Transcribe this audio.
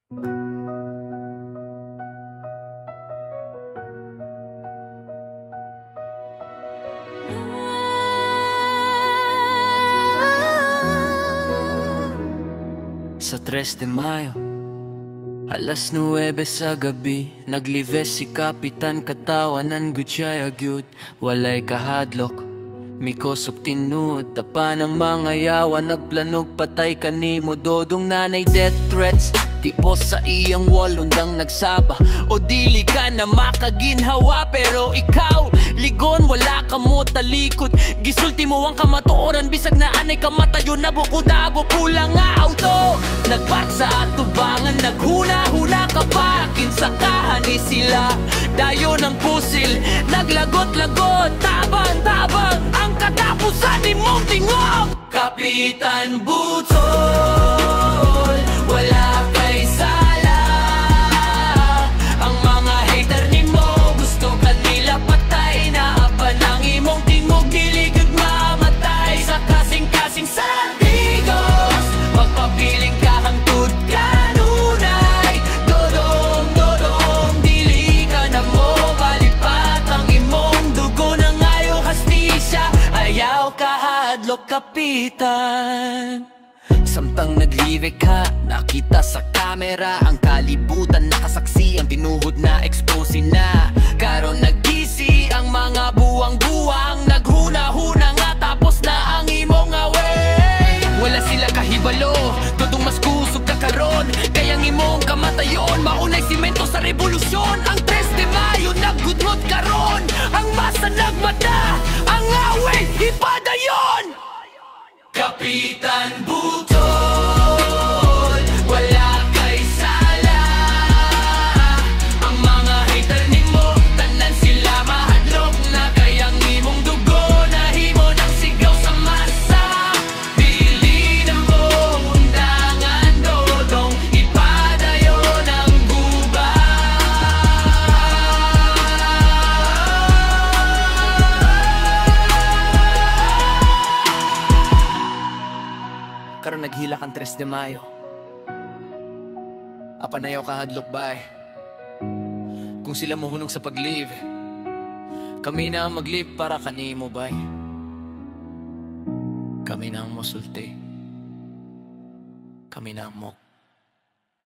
Sa 3 de Mayo, alas 9 sa gabi, naglives si Kapitan katawanan gudyay agyud, walay kahadlok. Mikosok tinud, tapa ng mga yawa, nagplanog patay kanimo dodong nanay death threats. Tipo sa iyang wall, undang nagsaba o dili ka na makaginhawa. Pero ikaw, ligon, wala ka mo talikod. Gisulti mo ang kamatuoran, bisag na anay kamatayo na bukod-abo, kulang nga auto. Nagpark sa atubangan, naghuna-huna ka pa, kinsakahan ni sila. Dayo ng pusil, naglagot-lagot, tabang-tabang ang katapusan ni mong tingog. Kapitan Butol, wala kay sala. Ang mga hater ni mo, gusto ka nila patay. Naapan ang imong tingog, diligod mamatay. Sa kasing-kasing sandigos, magpapiling ka hangtod kanunay. Dodong-dodong, dili ka na mo malipat. Ang imong dugo na ngayo hastisya, ayaw kahadlok kapitan. Samtang naglirik ka, nakita sa kamera ang kalibutan, nakasaksi ang tinuhod na expose na. Karon nagisi ang mga buwang-buwang, naghuna-huna nga tapos na ang imong away. Wala sila kahibalo, dodong mas kusog ka karon, kayang imong kamatayon maunay simento sa revolusyon. Ang 3 de Mayo naggudrot karon, ang masa nagmata, ang away ipadayon. Kapitan Butol, wala kay sala. Ang mga hater ni mo, tanan sila mahadlok na. Kayang imong dugo na himo ng sigaw sa masa. Dili na mo undangan, dodong ipadayon ang gubat. Karon naghila kang 3 de Mayo, apanayaw kahadlok bay. Kung sila mohunong sa pag-live, kami na ang mag-live para kanimo bay. Kami na ang mosulti, kami na ang mo